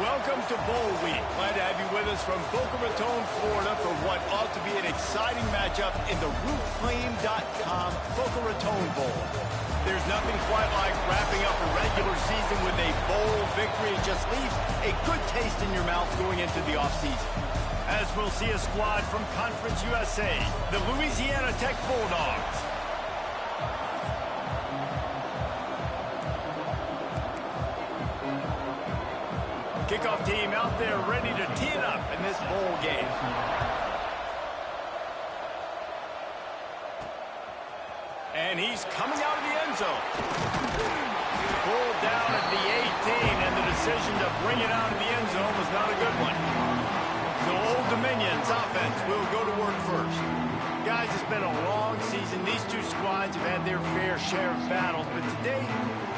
Welcome to Bowl Week. Glad to have you with us from Boca Raton, Florida for what ought to be an exciting matchup in the rootclaim.com Boca Raton Bowl. There's nothing quite like wrapping up a regular season with a bowl victory. It just leaves a good taste in your mouth going into the offseason. As we'll see a squad from Conference USA, the Louisiana Tech Bulldogs. Kickoff team out there ready to tee it up in this bowl game. And he's coming out of the end zone. Pulled down at the 18, and the decision to bring it out of the end zone was not a good one. So Old Dominion's offense will go to work first. Guys, it's been a long season. These two squads have had their fair share of battles, but today,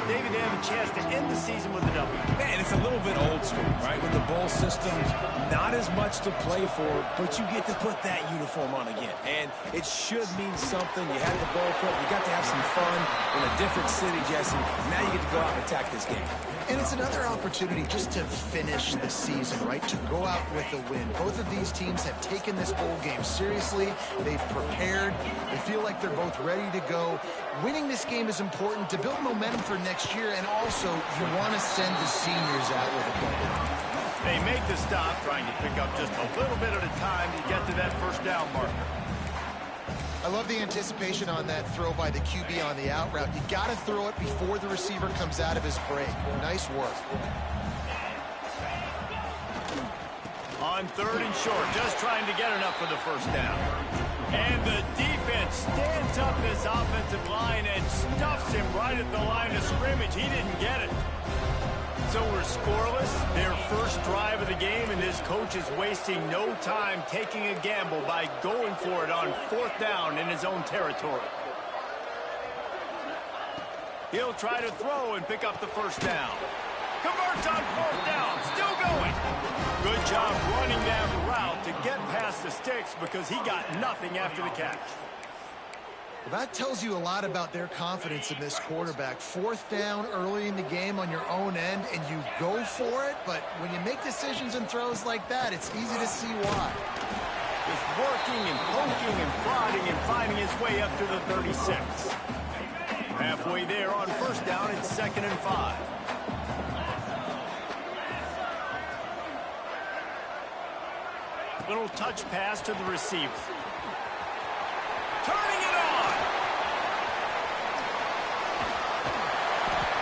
David, they have a chance to end the season with a W. Man, it's a little bit old school, right? With the bowl system, not as much to play for, but you get to put that uniform on again. And it should mean something. You had the bowl prep. You got to have some fun in a different city, Jesse. Now you get to go out and attack this game. And it's another opportunity just to finish the season, right? To go out with a win. Both of these teams have taken this bowl game seriously. They've prepared. They feel like they're both ready to go. Winning this game is important to build momentum for next year, and also you want to send the seniors out with a goal. They make the stop, trying to pick up just a little bit at a time to get to that first down marker. I love the anticipation on that throw by the QB on the out route. You got to throw it before the receiver comes out of his break. Nice work. On 3rd and short, just trying to get enough for the first down. And the defense stands up this offensive line and stuffs him right at the line of scrimmage. He didn't get it. So we're scoreless, their first drive of the game, and this coach is wasting no time taking a gamble by going for it on 4th down in his own territory. He'll try to throw and pick up the first down. Converts on 4th down, still going. Good job running that route to get past the sticks because he got nothing after the catch. Well, that tells you a lot about their confidence in this quarterback. 4th down early in the game on your own end, and you go for it, but when you make decisions and throws like that, it's easy to see why. Just working and poking and prodding and finding his way up to the 36. Halfway there on 1st down, it's 2nd and 5. Little touch pass to the receiver. Turning it on.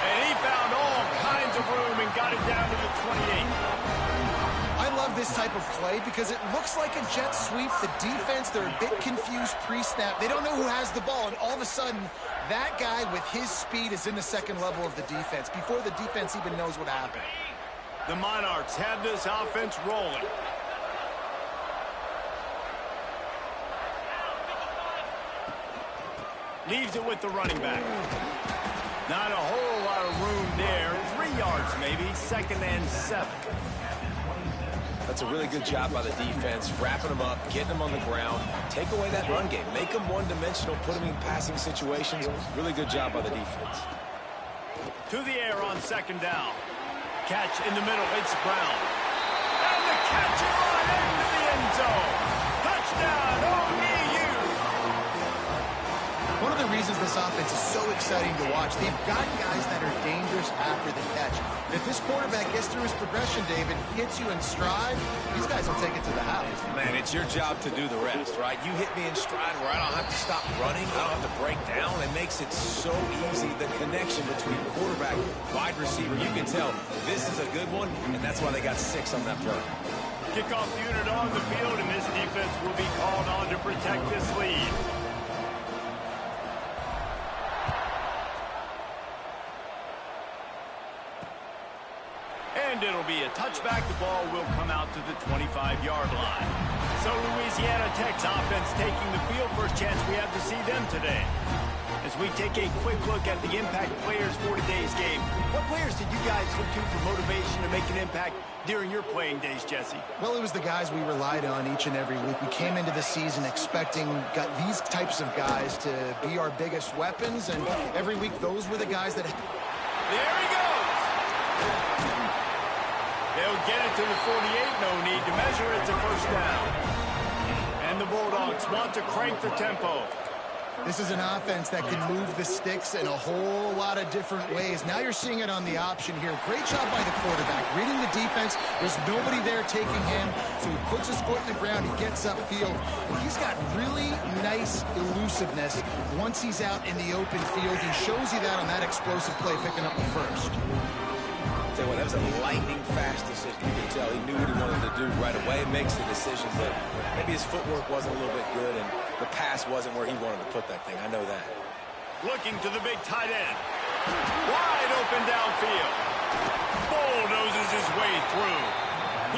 And he found all kinds of room and got it down to the 28. I love this type of play because it looks like a jet sweep. The defense, they're a bit confused pre-snap. They don't know who has the ball, and all of a sudden, that guy with his speed is in the 2nd level of the defense before the defense even knows what happened. The Monarchs have this offense rolling. Leaves it with the running back. Not a whole lot of room there. 3 yards maybe, 2nd and 7. That's a really good job by the defense, wrapping them up, getting them on the ground, take away that run game, make them one-dimensional, put them in passing situations. Really good job by the defense. To the air on 2nd down. Catch in the middle, it's Brown. And the catch is right into the end zone. Touchdown, ODU! One of the reasons this offense is so exciting to watch, they've got guys that are dangerous after the catch. And if this quarterback gets through his progression, David, hits you in stride, these guys will take it to the house. Man, it's your job to do the rest, right? You hit me in stride where I don't have to stop running, I don't have to break down. It makes it so easy, the connection between quarterback, wide receiver. You can tell this is a good one, and that's why they got 6 on that play. Kickoff unit on the field, and this defense will be called on to protect this lead. And it'll be a touchback. The ball will come out to the 25-yard line. So Louisiana Tech's offense taking the field. First chance we have to see them today. As we take a quick look at the impact players for today's game, what players did you guys look to for motivation to make an impact during your playing days, Jesse? Well, it was the guys we relied on each and every week. We came into the season expecting these types of guys to be our biggest weapons, and every week those were the guys that... There he goes! They'll get it to the 48. No need to measure. It's a first down. And the Bulldogs want to crank the tempo. This is an offense that can move the sticks in a whole lot of different ways. Now you're seeing it on the option here. Great job by the quarterback. Reading the defense. There's nobody there taking him, so he puts his foot in the ground. He gets upfield. He's got really nice elusiveness once he's out in the open field. He shows you that on that explosive play, picking up the first. Tell you what, that was a lightning-fast decision. You can tell he knew what he wanted to do right away. Makes the decision, but maybe his footwork wasn't a little bit good, and the pass wasn't where he wanted to put that thing. I know that. Looking to the big tight end. Wide open downfield. Bulldozes his way through.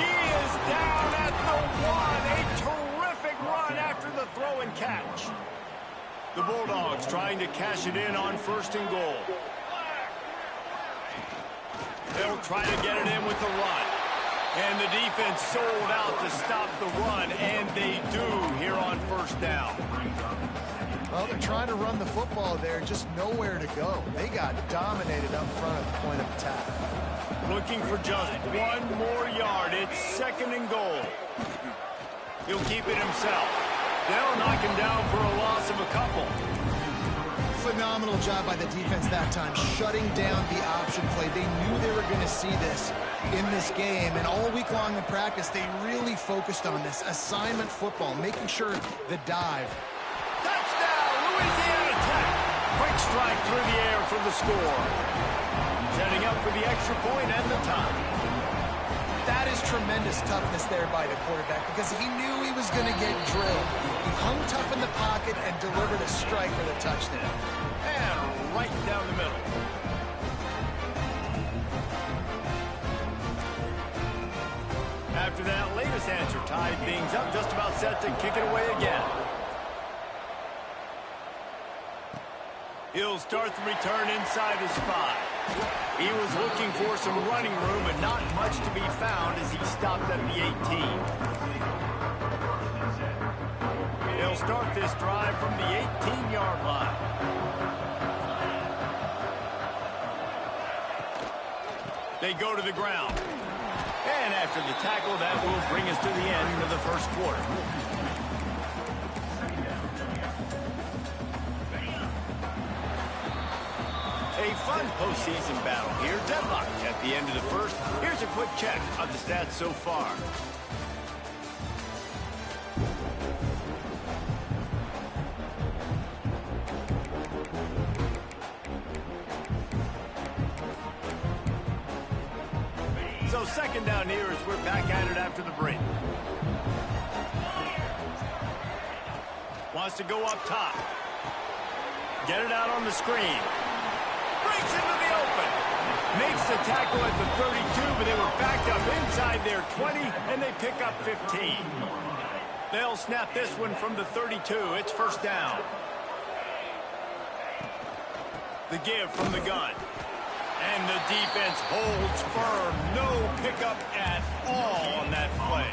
He is down at the 1. A terrific run after the throw and catch. The Bulldogs trying to cash it in on 1st and goal. They'll try to get it in with the run. And the defense sold out to stop the run, and they do here on 1st down. Well, they're trying to run the football there, just nowhere to go. They got dominated up front at the point of attack. Looking for just 1 more yard. It's 2nd and goal. He'll keep it himself. They'll knock him down for a loss of a couple. Phenomenal job by the defense that time, shutting down the option play. They knew they were going to see this in this game, and all week long in practice, they really focused on this assignment football, making sure the dive. Touchdown, Louisiana Tech. Quick strike through the air for the score. Setting up for the extra point and the tie. That is tremendous toughness there by the quarterback because he knew he was going to get drilled. He hung tough in the pocket and delivered a strike for the touchdown. And right down the middle. After that latest answer tied things up, just about set to kick it away again. He'll start the return inside his 5. He was looking for some running room, but not much to be found as he stopped at the 18. They'll start this drive from the 18-yard line. They go to the ground. And after the tackle, that will bring us to the end of the 1st quarter. A fun postseason battle here. Deadlock at the end of the 1st. Here's a quick check of the stats so far. So 2nd down here as we're back at it after the break. Wants to go up top. Get it out on the screen. Breaks into the open. Makes the tackle at the 32, but they were backed up inside their 20, and they pick up 15. They'll snap this one from the 32. It's 1st down. The give from the gun. And the defense holds firm. No pickup at all on that play.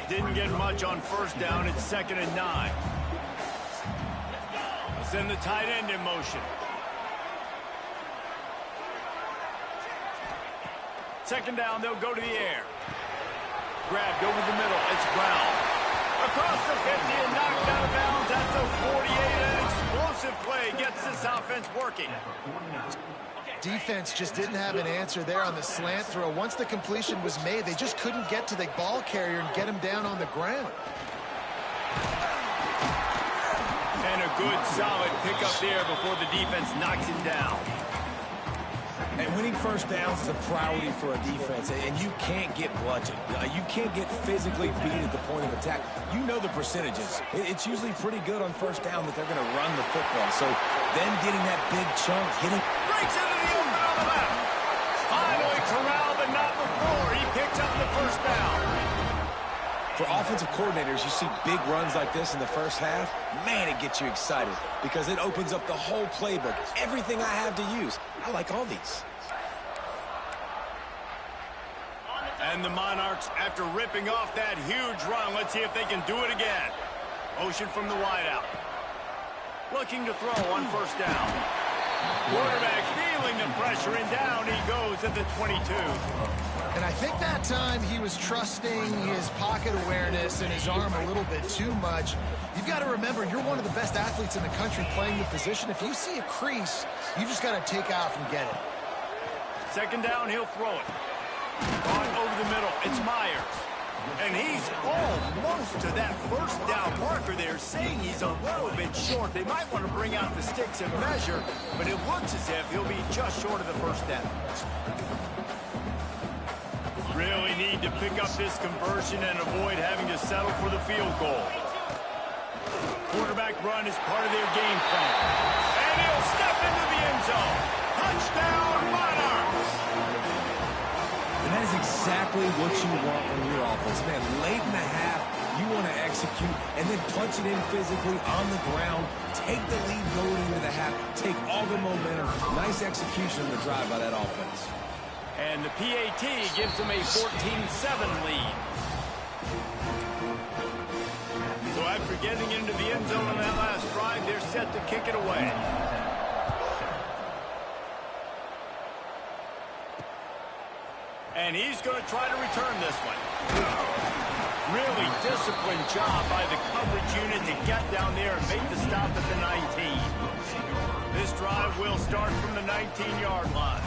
Didn't get much on 1st down. It's 2nd and 9. Let's send the tight end in motion. 2nd down, they'll go to the air. Grabbed over the middle. It's Brown. Across the 50 and knocked out of bounds at the 48. An explosive play gets this offense working. Defense just didn't have an answer there on the slant throw. Once the completion was made, they just couldn't get to the ball carrier and get him down on the ground. And a good, solid pickup there before the defense knocks him down. And winning 1st downs is a priority for a defense, and you can't get bludgeoned. You can't get physically beat at the point of attack. You know the percentages. It's usually pretty good on 1st down that they're going to run the football. So then getting that big chunk, getting... Breaks into the open on the left. Finally corralled, but not before. He picks up the 1st down. For offensive coordinators, you see big runs like this in the 1st half, man, it gets you excited because it opens up the whole playbook, everything I have to use. I like all these. And the Monarchs, after ripping off that huge run, let's see if they can do it again. Motion from the wideout. Looking to throw on 1st down. Quarterback feeling the pressure, and down he goes at the 22. And I think that time he was trusting his pocket awareness and his arm a little bit too much. You've got to remember, you're one of the best athletes in the country playing the position. If you see a crease, you just got to take off and get it. Second down, he'll throw it. Ball over the middle. It's Myers. And he's almost to that first down marker there, saying he's a little bit short. They might want to bring out the sticks and measure, but it looks as if he'll be just short of the first down. Really need to pick up this conversion and avoid having to settle for the field goal. Quarterback run is part of their game plan. And he'll step into the end zone. Touchdown, Monarchs! And that is exactly what you want from your offense. Man, late in the half, you want to execute and then punch it in physically on the ground. Take the lead going into the half. Take all the momentum. Nice execution in the drive by that offense. And the PAT gives them a 14-7 lead. So after getting into the end zone on that last drive, they're set to kick it away. And he's going to try to return this one. Really disciplined job by the coverage unit to get down there and make the stop at the 19. This drive will start from the 19-yard line.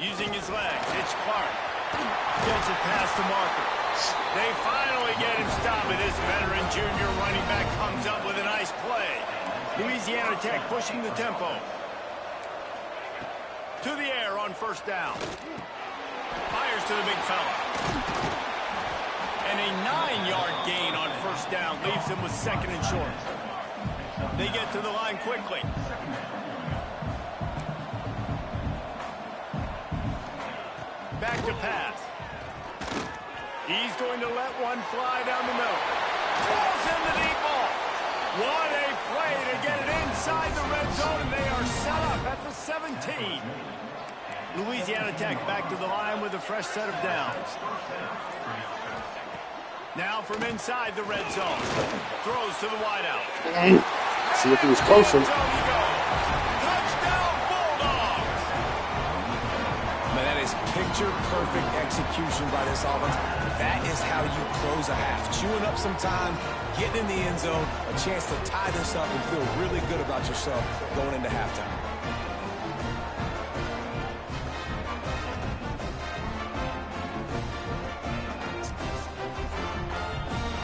Using his legs, it's Clark. Gets it past the marker. They finally get him stopped, and this veteran junior running back comes up with a nice play. Louisiana Tech pushing the tempo. To the air on first down. Fires to the big fella. And a 9-yard gain on first down leaves him with second and short. They get to the line quickly. Back to pass. He's going to let one fly down the middle. Falls in the deep ball. What a play to get it inside the red zone, and they are set up at the 17. Louisiana Tech back to the line with a fresh set of downs. Now from inside the red zone. Throws to the wideout. See if he was closer. Touchdown, Bulldogs! Man, that is picture-perfect execution by this offense. That is how you close a half. Chewing up some time, getting in the end zone, a chance to tie this up and feel really good about yourself going into halftime.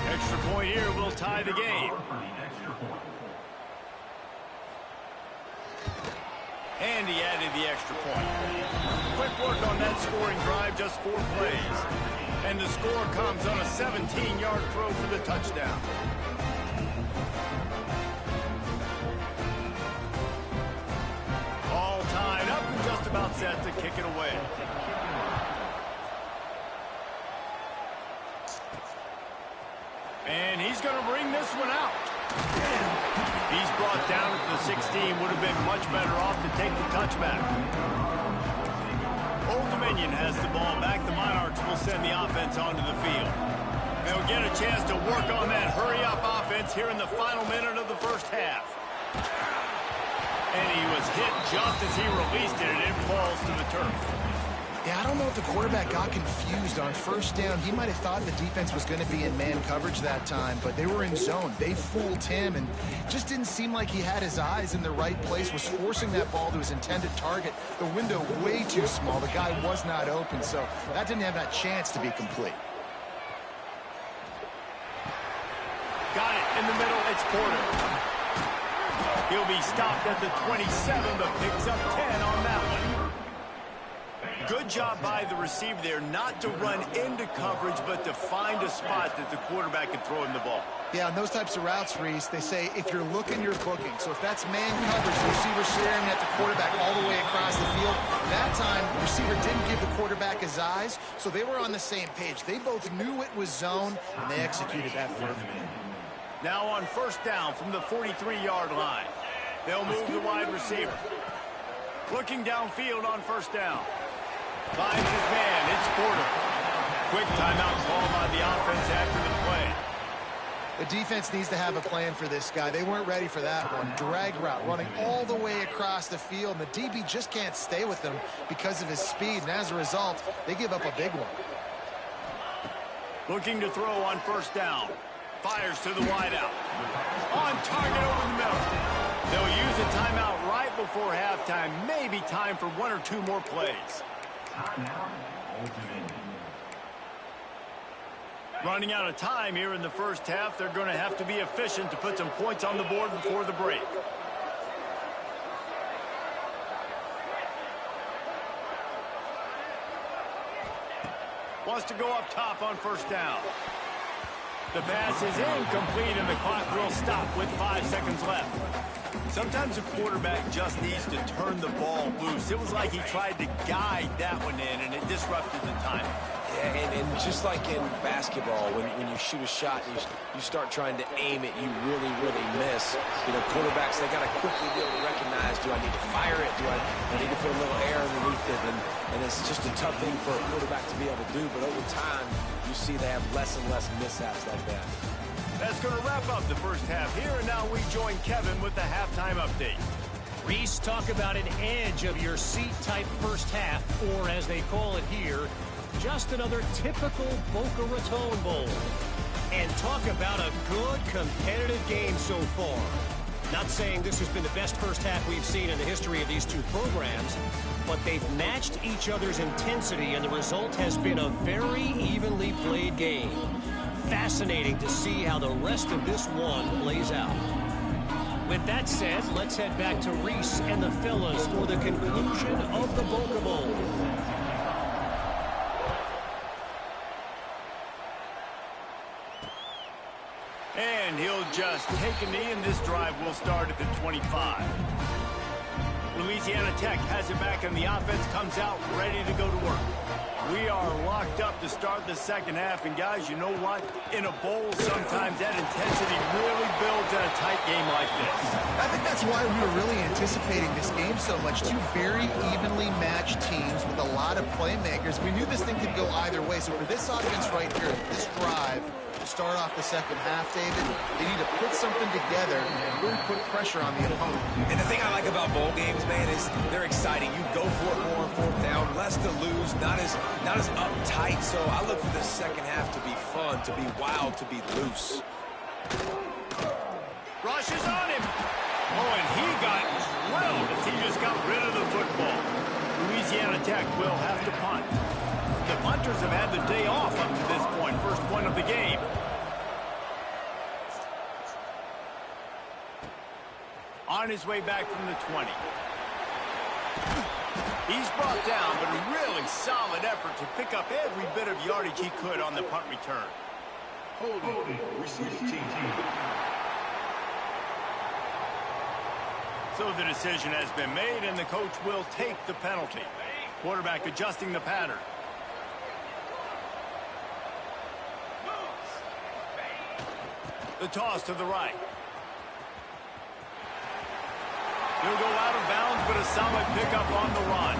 Extra point here will tie the game. And he added the extra point. Quick work on that scoring drive, just 4 plays. And the score comes on a 17-yard throw for the touchdown. All tied up and just about set to kick it away. And he's going to bring this one out. He's brought down at the 16. Would have been much better off to take the touchback. Old Dominion has the ball back. The Monarchs will send the offense onto the field. They'll get a chance to work on that hurry-up offense here in the final minute of the first half. And he was hit just as he released it, and it falls to the turf. Yeah, I don't know if the quarterback got confused on first down. He might have thought the defense was going to be in man coverage that time, but they were in zone. They fooled him, and just didn't seem like he had his eyes in the right place, was forcing that ball to his intended target. The window way too small. The guy was not open, so that didn't have that chance to be complete. Got it in the middle. It's Porter. He'll be stopped at the 27, but picks up 10 on that one. Good job by the receiver there not to run into coverage, but to find a spot that the quarterback can throw him the ball. Yeah, on those types of routes, Reese, they say if you're looking, you're booking. So if that's man coverage, the receiver staring at the quarterback all the way across the field, that time the receiver didn't give the quarterback his eyes, so they were on the same page. They both knew it was zone, and they executed that perfectly. Now on first down from the 43-yard line. They'll move the wide receiver. Looking downfield on first down. Finds his man. It's Porter. Quick timeout call by the offense after the play. The defense needs to have a plan for this guy. They weren't ready for that one. Drag route running all the way across the field, and the DB just can't stay with him because of his speed, and as a result, they give up a big one. Looking to throw on first down. Fires to the wideout. On target over the middle. They'll use a timeout right before halftime. Maybe time for one or two more plays. Running out of time here in the first half. They're going to have to be efficient to put some points on the board before the break. Wants to go up top on first down. The pass is incomplete, and the clock will stop with 5 seconds left. Sometimes a quarterback just needs to turn the ball loose. It was like he tried to guide that one in, and it disrupted the timing. Yeah, and just like in basketball, when you shoot a shot and you start trying to aim it, you really miss. You know, quarterbacks, they got to quickly be able to recognize, do I need to fire it? Do I need to put a little air underneath it? And it's just a tough thing for a quarterback to be able to do. But over time, you see they have less and less mishaps like that. That's going to wrap up the first half here, and now we join Kevin with the halftime update. Reese, talk about an edge of your seat type first half, or as they call it here, just another typical Boca Raton Bowl. And talk about a good competitive game so far. Not saying this has been the best first half we've seen in the history of these two programs, but they've matched each other's intensity, and the result has been a very evenly played game. Fascinating to see how the rest of this one plays out. With that said, let's head back to Reese and the fellas for the conclusion of the Boca Bowl. And he'll just take a knee, and this drive will start at the 25. Louisiana Tech has it back, and the offense comes out ready to go to work. We are locked up to start the second half, and guys, you know what? In a bowl, sometimes that intensity really builds in a tight game like this. I think that's why we were really anticipating this game so much. Two very evenly matched teams with a lot of playmakers. We knew this thing could go either way. So for this offense right here, this drive, to start off the second half, David, they need to put something together and really put pressure on the opponent. And the thing I like about bowl games, man, is they're exciting. You go for it more on fourth down, less to lose, not as uptight. So I look for the second half to be fun, to be wild, to be loose. Rushes on him. Oh, and he got drilled as he just got rid of the football. Louisiana Tech will have to punt. The punters have had the day off up to this point. First point of the game. On his way back from the 20. He's brought down, but a really solid effort to pick up every bit of yardage he could on the punt return. So the decision has been made, and the coach will take the penalty. Quarterback adjusting the pattern. The toss to the right. He'll go out of bounds, but a solid pickup on the run.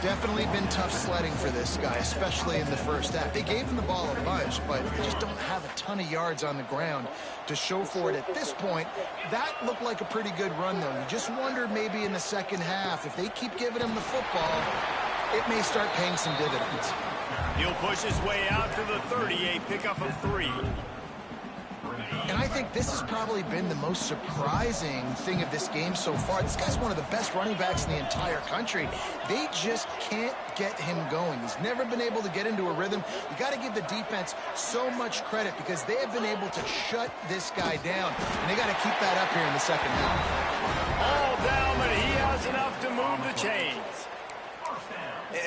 Definitely been tough sledding for this guy, especially in the first half. They gave him the ball a bunch, but they just don't have a ton of yards on the ground to show for it at this point. That looked like a pretty good run, though. You just wonder maybe in the second half, if they keep giving him the football, it may start paying some dividends. He'll push his way out to the 30, a pickup of 3. And I think this has probably been the most surprising thing of this game so far. This guy's one of the best running backs in the entire country. They just can't get him going. He's never been able to get into a rhythm. You got to give the defense so much credit because they have been able to shut this guy down. And they got to keep that up here in the second half. All down, but he has enough to move the chains.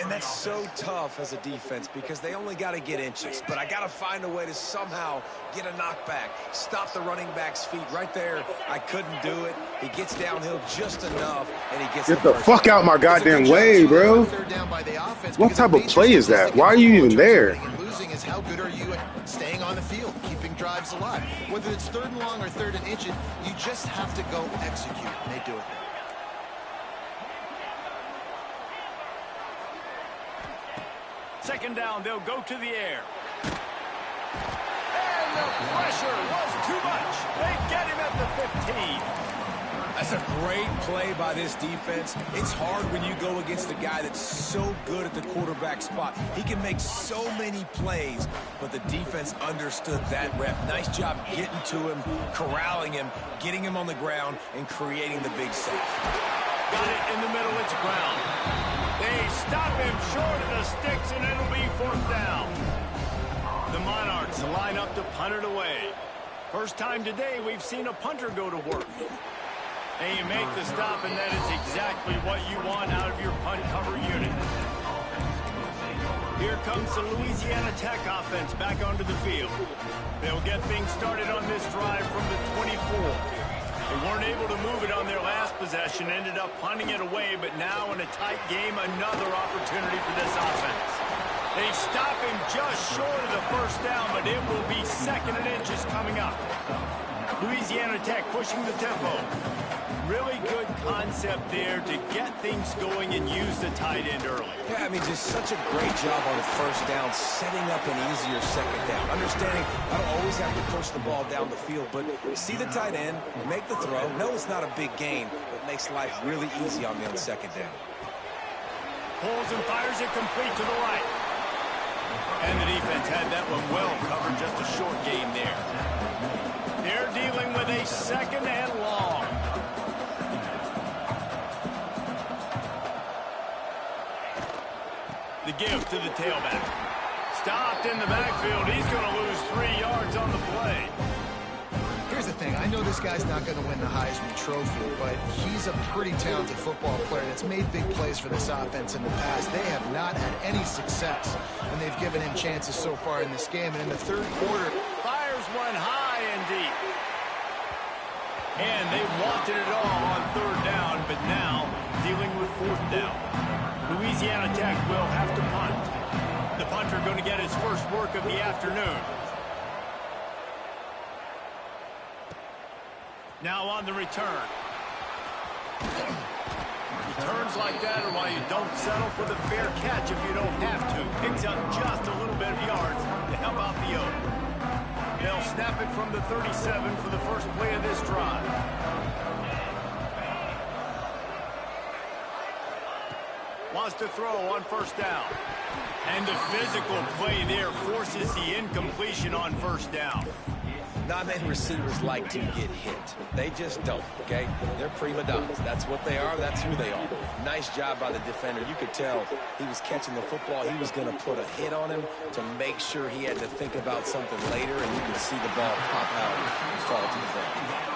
And that's so tough as a defense because they only got to get inches. But I got to find a way to somehow get a knockback, stop the running back's feet right there. I couldn't do it. He gets downhill just enough, and he gets Get the fuck out my goddamn way, bro. What type of play is that? Why are you even there? Losing is how good are you at staying on the field, keeping drives alive. Whether it's 3rd and long or 3rd and inch, you just have to go execute, and they do it. Second down, they'll go to the air. And they'll Pressure was too much. They get him at the 15. That's a great play by this defense. It's hard when you go against a guy that's so good at the quarterback spot. He can make so many plays, but the defense understood that rep. Nice job getting to him, corralling him, getting him on the ground, and creating the big sack. Got it in the middle. It's Brown. They stop him short of the sticks, and it'll be 4th down. The Monarchs line up to punt it away. First time today we've seen a punter go to work. And you make the stop, and that is exactly what you want out of your punt cover unit. Here comes the Louisiana Tech offense back onto the field. They'll get things started on this drive from the 24. They weren't able to move it on their last possession, ended up punting it away, but now in a tight game, another opportunity for this offense. They stop him just short of the 1st down, but it will be 2nd and inches coming up. Louisiana Tech pushing the tempo. Really good concept there to get things going and use the tight end early. Yeah, I mean, just such a great job on 1st down, setting up an easier 2nd down. Understanding I don't always have to push the ball down the field, but see the tight end, make the throw. No, it's not a big gain, but makes life really easy on me on 2nd down. Pulls and fires it complete to the right. And the defense had that one well covered, just a short gain there. They're dealing with a 2nd and long. The give to the tailback. Stopped in the backfield. He's going to lose 3 yards on the play. Here's the thing. I know this guy's not going to win the Heisman Trophy, but he's a pretty talented football player that's made big plays for this offense in the past. They have not had any success when they've given him chances so far in this game. And in the 3rd quarter, Fires one high and deep. And they wanted it all on 3rd down, but now dealing with 4th down. Louisiana Tech will have to punt. The punter going to get his first work of the afternoon. Now on the return. Returns like that are why you don't settle for the fair catch if you don't have to. Picks up just a little bit of yards to help out the Oak. They'll snap it from the 37 for the first play of this drive. Wants to throw on 1st down. And the physical play there forces the incompletion on 1st down. Not many receivers like to get hit. They just don't, okay? They're prima donnas. That's what they are. That's who they are. Nice job by the defender. You could tell he was catching the football. He was going to put a hit on him to make sure he had to think about something later, and you can see the ball pop out and fall to the ground.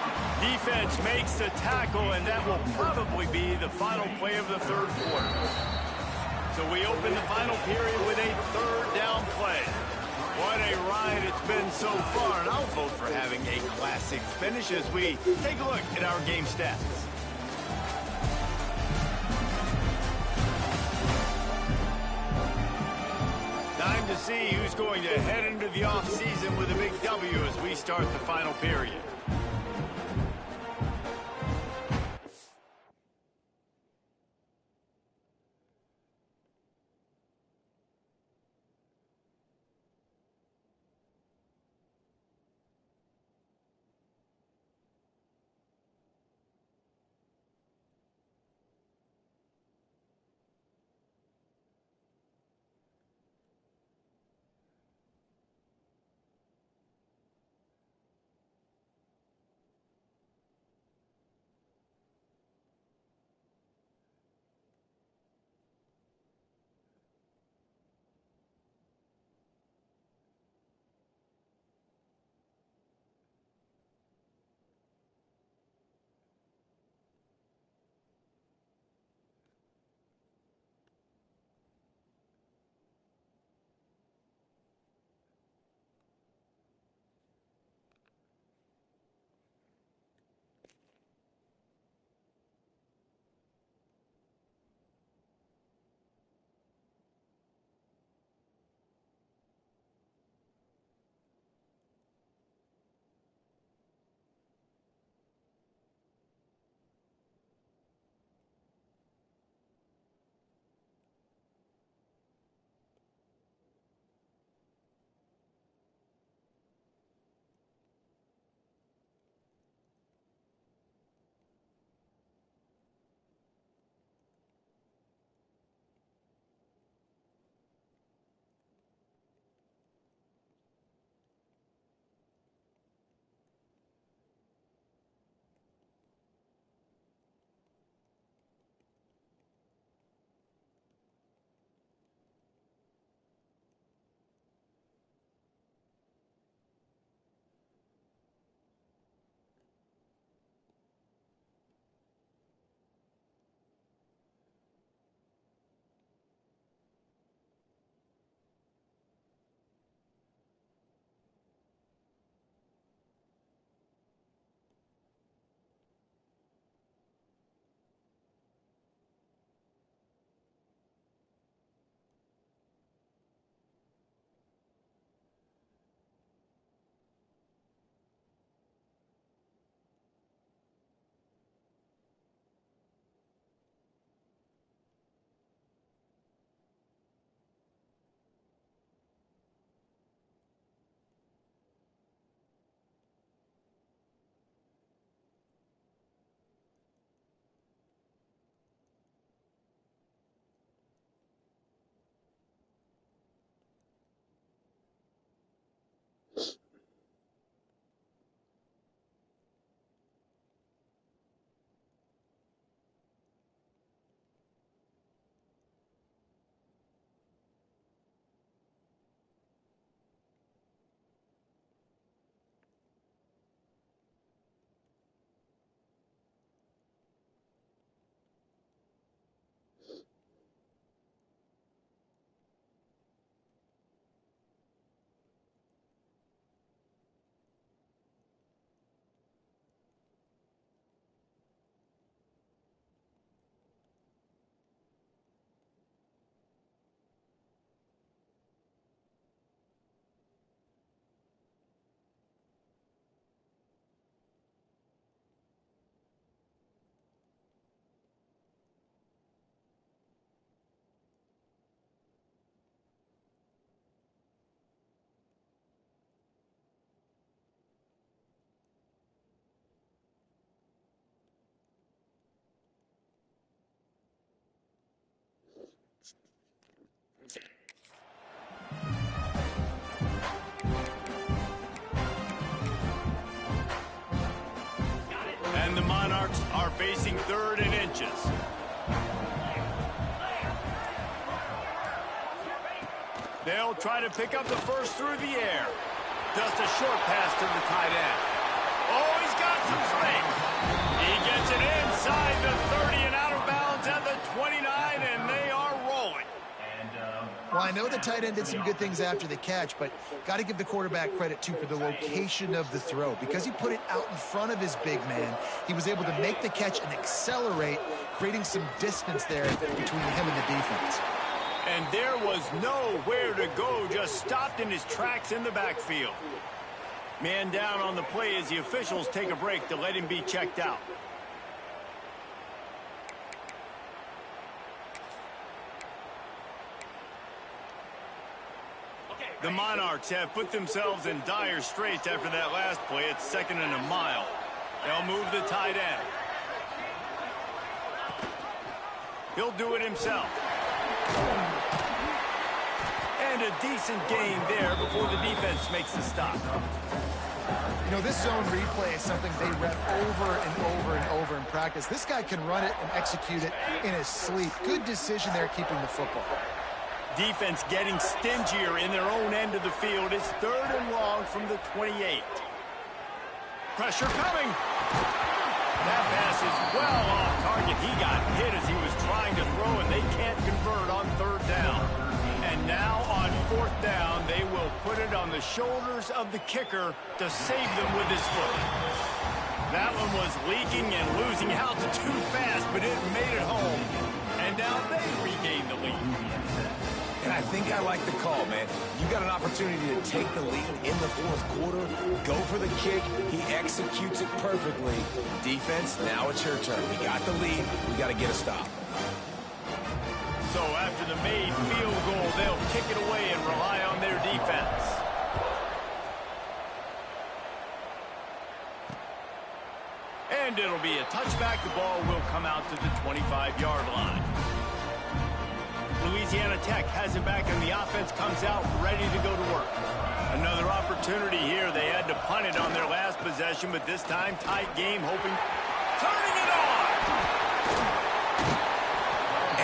Defense makes the tackle, and that will probably be the final play of the 3rd quarter. So we open the final period with a 3rd down play. What a ride it's been so far, and I'll vote for having a classic finish as we take a look at our game stats. Time to see who's going to head into the offseason with a big W as we start the final period. Monarchs are facing 3rd and inches. They'll try to pick up the first through the air. Just a short pass to the tight end. Oh, he's got some space. He gets it inside the 30 and out of bounds at the 29, and they are rolling. Well, I know the tight end did some good things after the catch, but got to give the quarterback credit, too, for the location of the throw. Because he put it out in front of his big man, he was able to make the catch and accelerate, creating some distance there between him and the defense. And there was nowhere to go, just stopped in his tracks in the backfield. Man down on the play as the officials take a break to let him be checked out. The Monarchs have put themselves in dire straits after that last play. It's 2nd and a mile. They'll move the tight end. He'll do it himself. And a decent gain there before the defense makes the stop. You know, this zone replay is something they rep over and over and over in practice. This guy can run it and execute it in his sleep. Good decision there keeping the football. Defense getting stingier in their own end of the field. It's 3rd and long from the 28. Pressure coming. That pass is well off target. He got hit as he was trying to throw, and they can't convert on 3rd down. And now on 4th down, they will put it on the shoulders of the kicker to save them with his foot. That one was leaking and losing altitude fast, but it made it home. And now they regain the lead. And I think I like the call, man. You got an opportunity to take the lead in the 4th quarter. Go for the kick. He executes it perfectly. Defense, now it's your turn. We got the lead. We got to get a stop. So after the made field goal, they'll kick it away and rely on their defense. And it'll be a touchback. The ball will come out to the 25-yard line. Louisiana Tech has it back, and the offense comes out ready to go to work. Another opportunity here. They had to punt it on their last possession, but this time tight game, hoping, turning it on.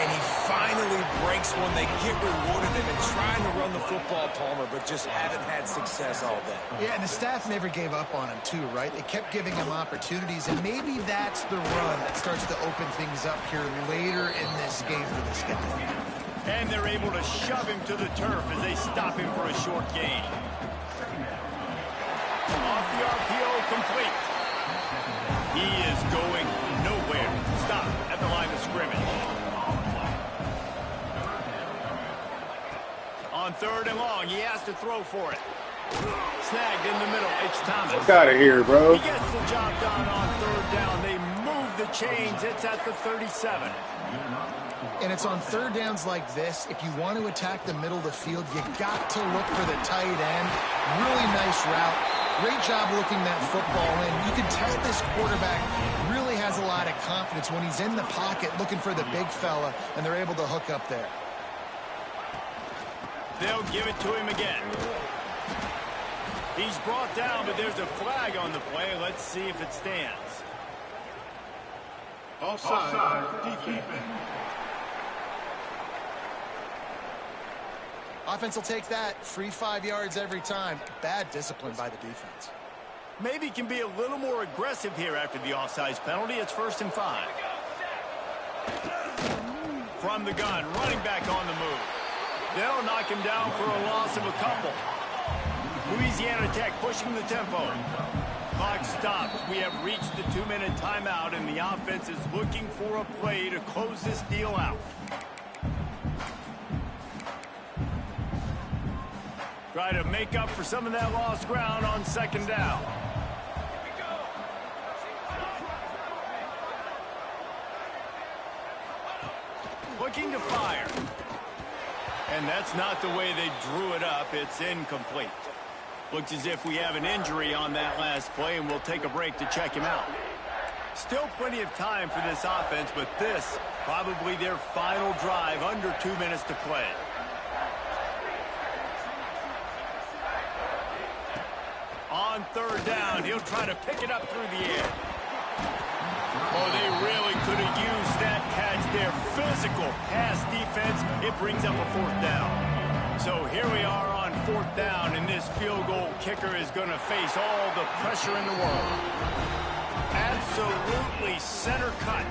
And he finally breaks one. They get rewarded. They've been trying to run the football, Palmer, but just haven't had success all day. Yeah, and the staff never gave up on him, too, right? They kept giving him opportunities, and maybe that's the run that starts to open things up here later in this game for this guy. And they're able to shove him to the turf as they stop him for a short gain. Off the RPO, complete. He is going nowhere. Stop at the line of scrimmage. On 3rd and long, he has to throw for it. Snagged in the middle. It's Thomas. Get out of here, bro. He gets the job done on 3rd down. They move the chains. It's at the 37. And it's on 3rd downs like this. If you want to attack the middle of the field, you got to look for the tight end. Really nice route. Great job looking that football in. You can tell this quarterback really has a lot of confidence when he's in the pocket looking for the big fella, and they're able to hook up there. They'll give it to him again. He's brought down, but there's a flag on the play. Let's see if it stands. Offside. Defense. Offense will take that. Free 5 yards every time. Bad discipline by the defense. Maybe can be a little more aggressive here after the offsides penalty. It's 1st and 5. From the gun, running back on the move. They'll knock him down for a loss of a couple. Louisiana Tech pushing the tempo. Clock stops. We have reached the 2-minute timeout, and the offense is looking for a play to close this deal out. Try to make up for some of that lost ground on 2nd down. Looking to fire. And that's not the way they drew it up. It's incomplete. Looks as if we have an injury on that last play, and we'll take a break to check him out. Still plenty of time for this offense, but this probably their final drive, under 2 minutes to play. On 3rd down, he'll try to pick it up through the air. Oh, they really could have used that catch there. Physical pass defense. It brings up a 4th down. So here we are on 4th down, and this field goal kicker is going to face all the pressure in the world. Absolutely center cut.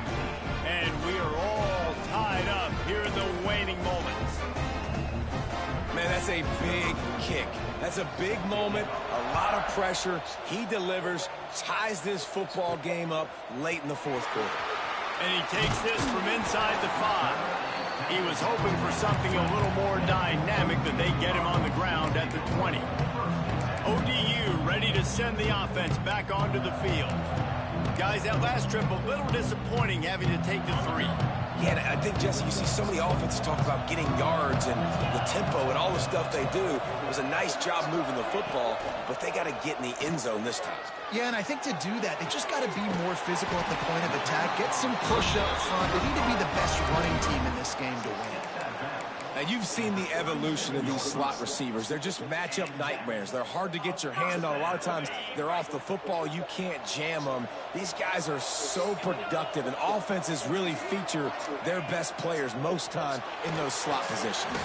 And we are all tied up here in the waning moments. Man, that's a big kick. That's a big moment, a lot of pressure. He delivers, ties this football game up late in the 4th quarter. And he takes this from inside the 5. He was hoping for something a little more dynamic, but they get him on the ground at the 20. ODU ready to send the offense back onto the field. Guys, that last trip a little disappointing having to take the 3. Yeah, and I think, Jesse, you see so many offenses talk about getting yards and the tempo and all the stuff they do. It was a nice job moving the football, but they got to get in the end zone this time. Yeah, and I think to do that, they just got to be more physical at the point of attack, get some push up front. They need to be the best running team in this game to win. And you've seen the evolution of these slot receivers. They're just matchup nightmares. They're hard to get your hand on. A lot of times they're off the football. You can't jam them. These guys are so productive, and offenses really feature their best players most time in those slot positions.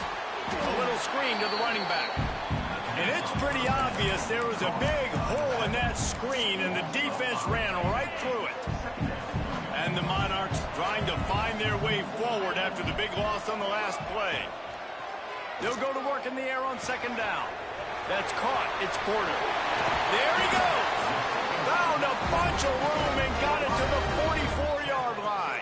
A little screen to the running back. And it's pretty obvious there was a big hole in that screen, and the defense ran right through it. And the Monarchs trying to find their way forward after the big loss on the last play. They'll go to work in the air on 2nd down. That's caught. It's Porter. There he goes. Found a bunch of room and got it to the 44-yard line.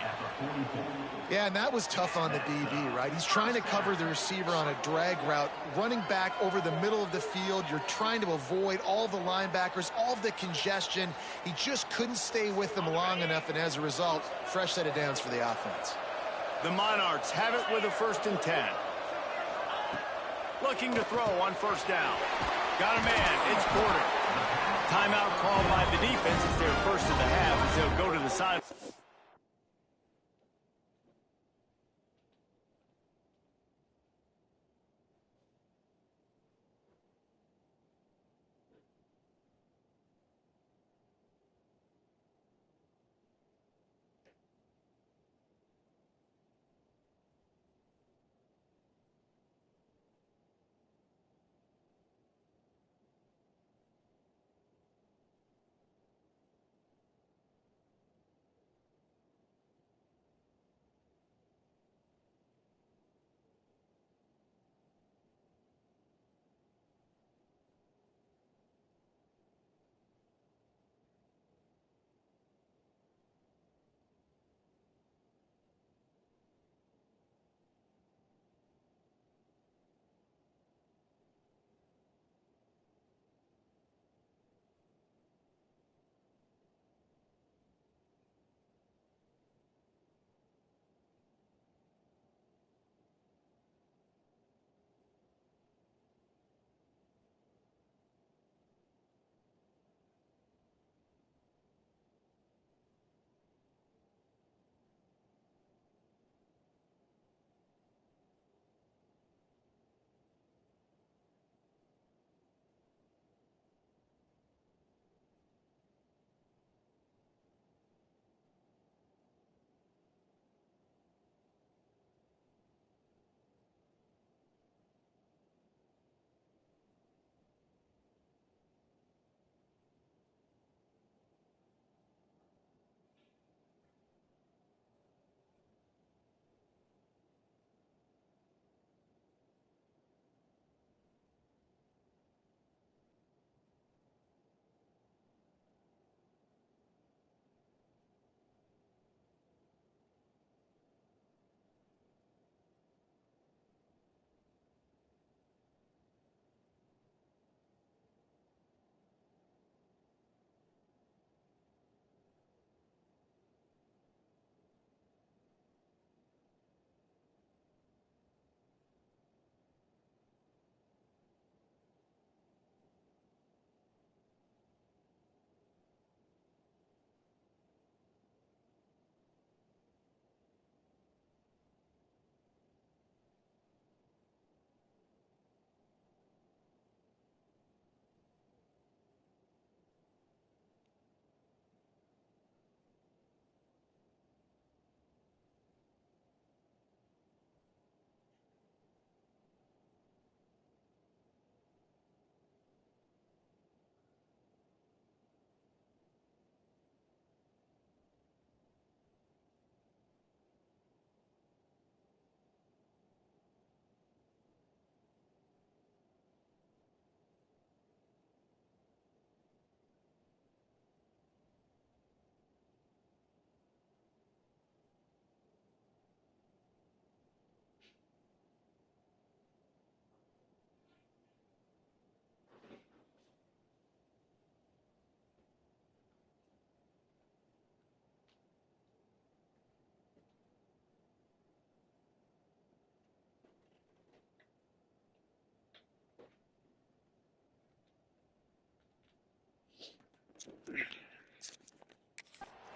Yeah, and that was tough on the DB, right? He's trying to cover the receiver on a drag route, running back over the middle of the field. You're trying to avoid all the linebackers, all of the congestion. He just couldn't stay with them long enough, and as a result, fresh set of downs for the offense. The Monarchs have it with a 1st and 10. Looking to throw on 1st down. Got a man. It's Porter. Timeout called by the defense. It's their first of the half as they'll go to the side.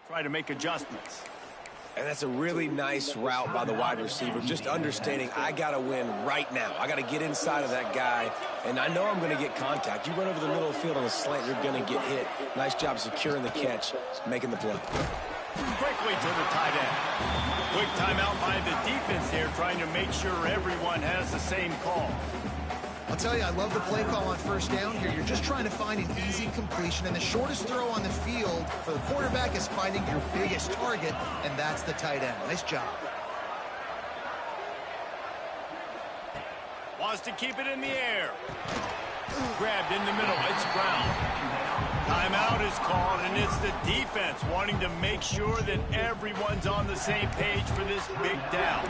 Try to make adjustments. And that's a really nice route by the wide receiver, just understanding I got to win right now. I got to get inside of that guy, and I know I'm going to get contact. You run over the middle of the field on a slant, you're going to get hit. Nice job securing the catch, making the play. Quickly to the tight end. Quick timeout by the defense there, trying to make sure everyone has the same call. I'll tell you, I love the play call on first down here. You're just trying to find an easy completion, and the shortest throw on the field for the quarterback is finding your biggest target, and that's the tight end. Nice job. Wants to keep it in the air. Grabbed in the middle. It's Brown. Timeout is called, and it's the defense wanting to make sure that everyone's on the same page for this big down.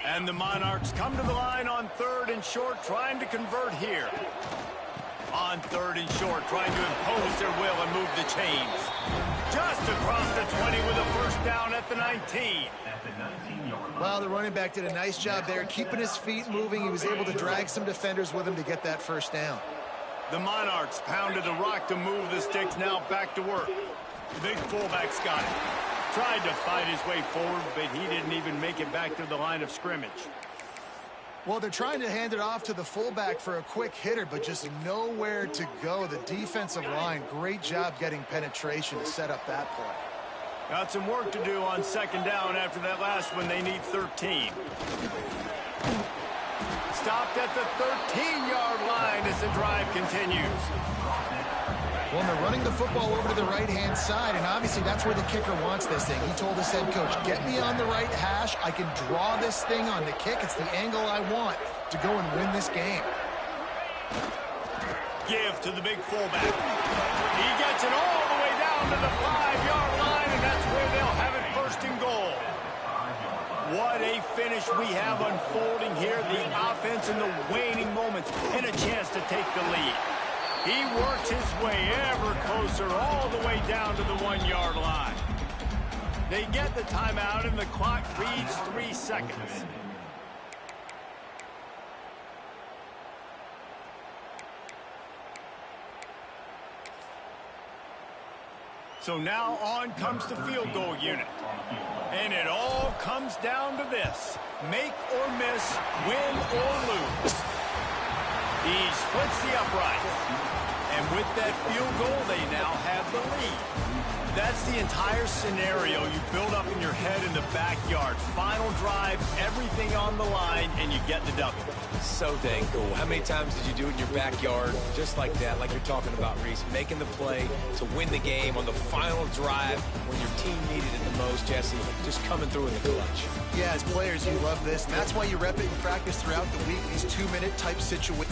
And the Monarchs come to the line on 3rd and short, trying to convert here. On 3rd and short, trying to impose their will and move the chains. Just across the 20 with a first down at the 19. Well, the running back did a nice job there, keeping his feet moving. He was able to drag some defenders with him to get that first down. The Monarchs pounded the rock to move the sticks, now back to work. The big fullback's got it. Tried to fight his way forward, but he didn't even make it back to the line of scrimmage. Well, they're trying to hand it off to the fullback for a quick hitter, but just nowhere to go. The defensive line, great job getting penetration to set up that play. Got some work to do on 2nd down after that last one. They need 13. Stopped at the 13-yard line as the drive continues. Well, they're running the football over to the right-hand side, and obviously that's where the kicker wants this thing. He told his head coach, get me on the right hash. I can draw this thing on the kick. It's the angle I want to go and win this game. Give to the big fullback. He gets it all the way down to the 5-yard line, and that's where they'll have it 1st and goal. What a finish we have unfolding here. The offense in the waning moments and a chance to take the lead. He works his way ever closer all the way down to the 1-yard line. They get the timeout, and the clock reads 3 seconds. So now on comes the field goal unit. And it all comes down to this. Make or miss, win or lose. He splits the upright. And with that field goal, they now have the lead. That's the entire scenario you build up in your head in the backyard. Final drive, everything on the line, and you get the W. So dang cool. How many times did you do it in your backyard just like that, like you're talking about, Reese? Making the play to win the game on the final drive when your team needed it the most, Jesse. Just coming through in the clutch. Yeah, as players, you love this, and that's why you rep it in practice throughout the week, these 2-minute type situations.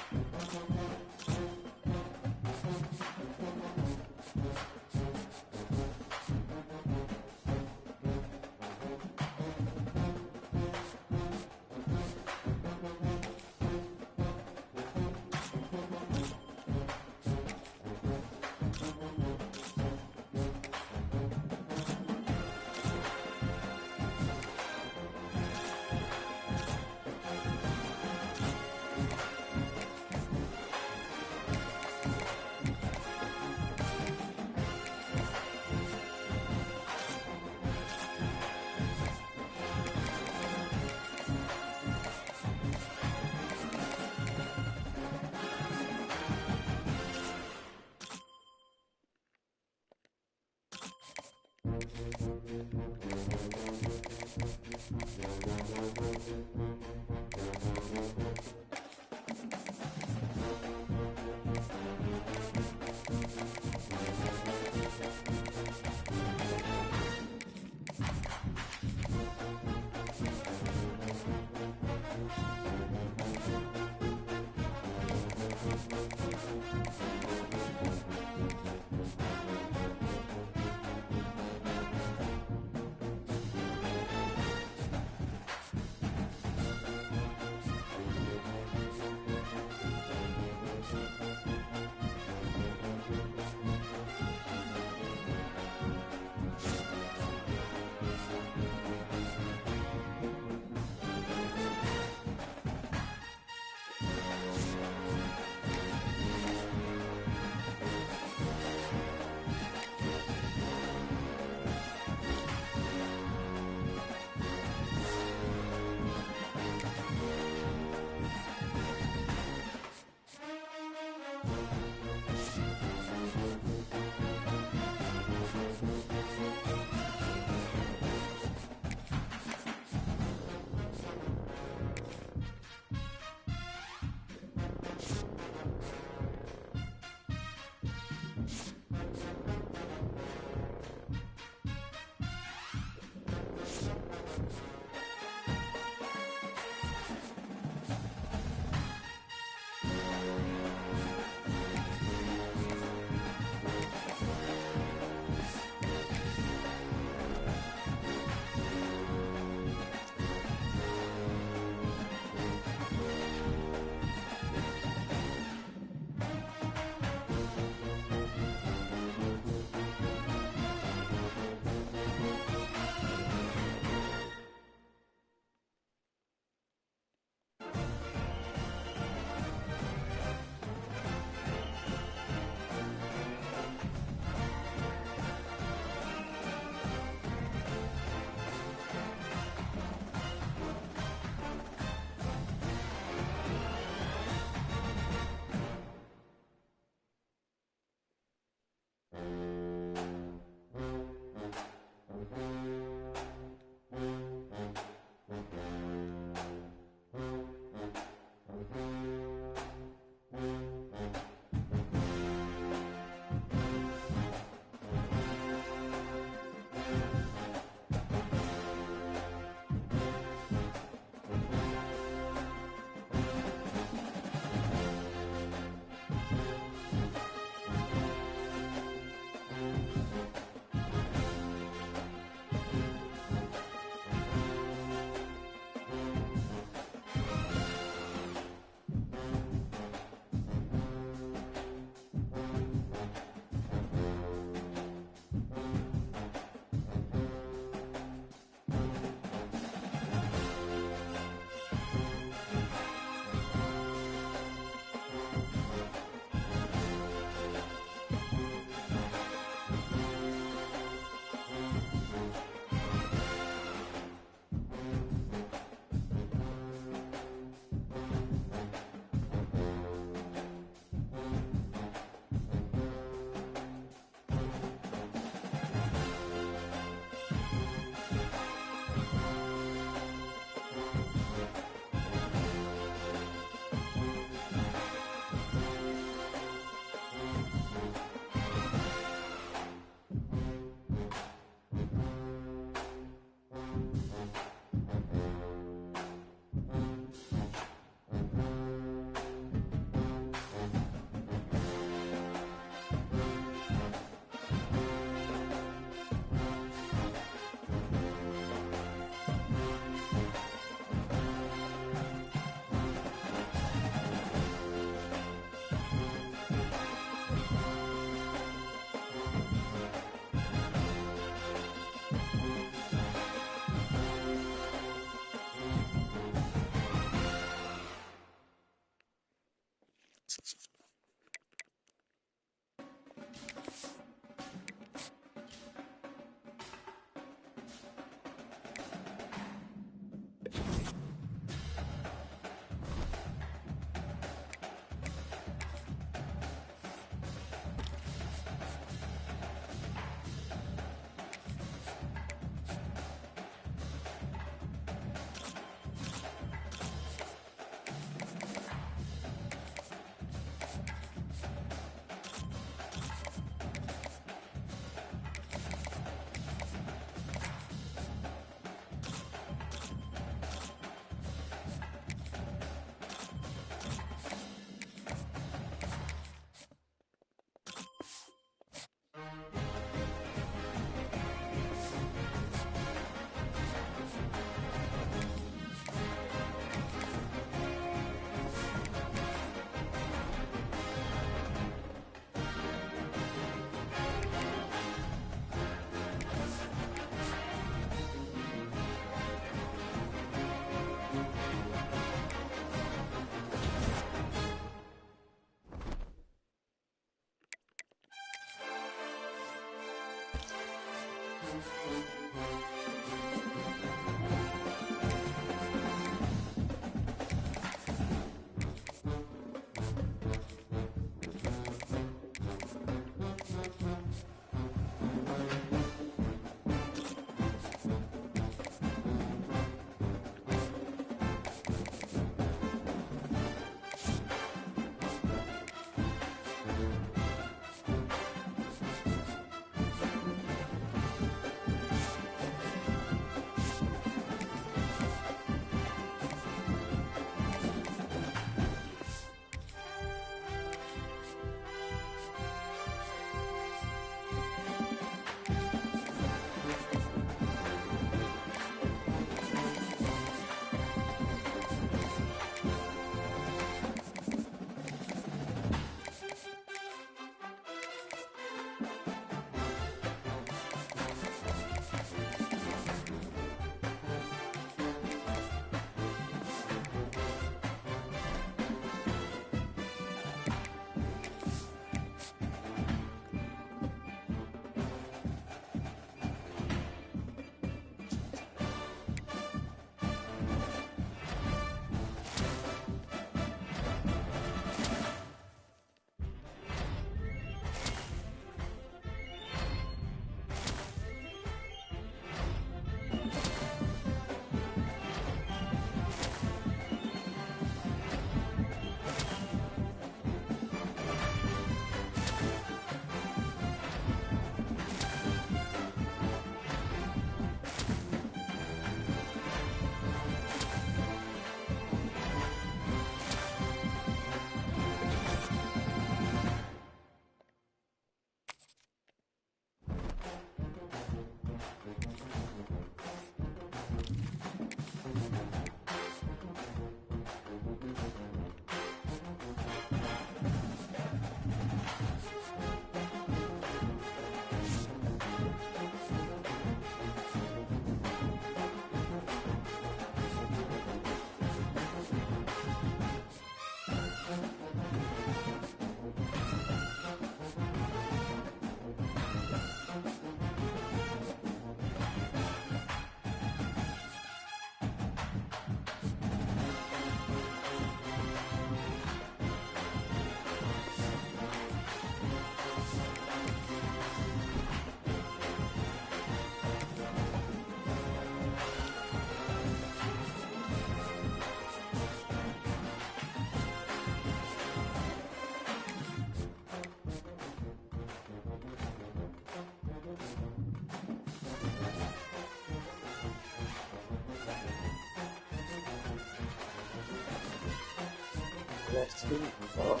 Let's see. Oh.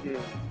Yeah.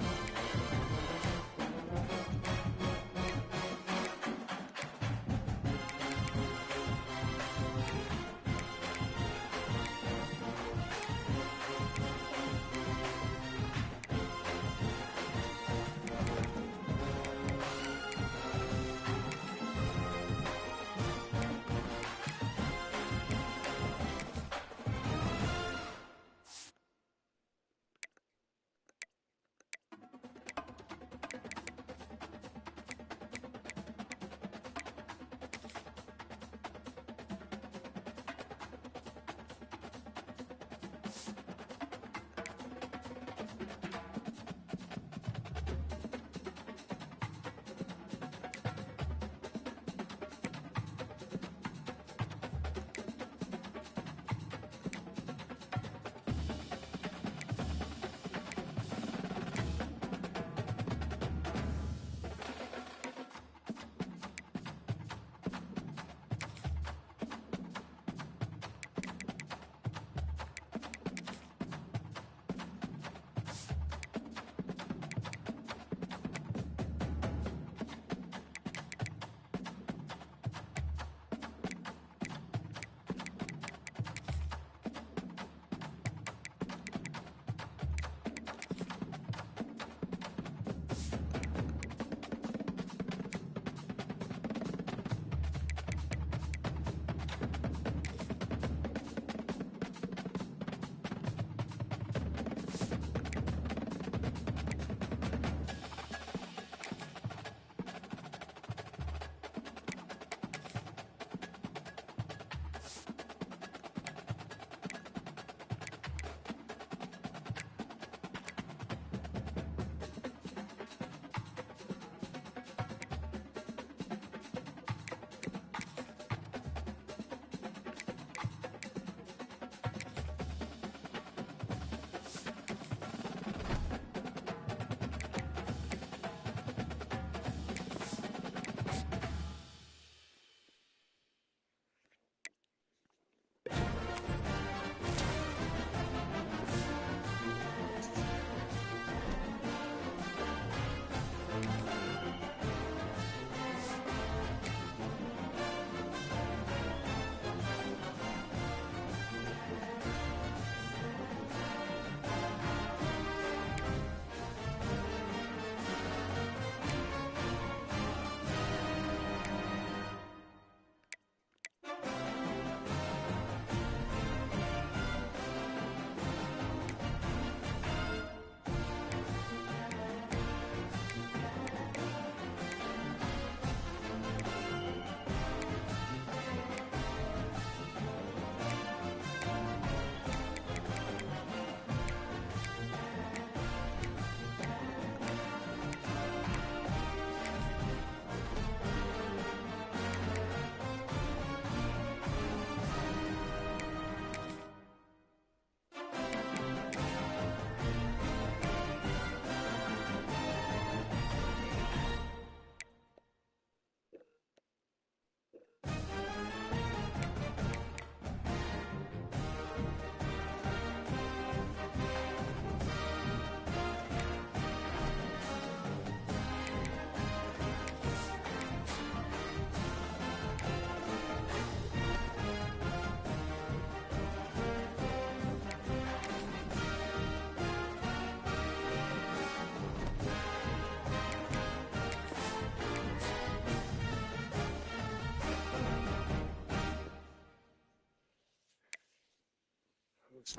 Yes.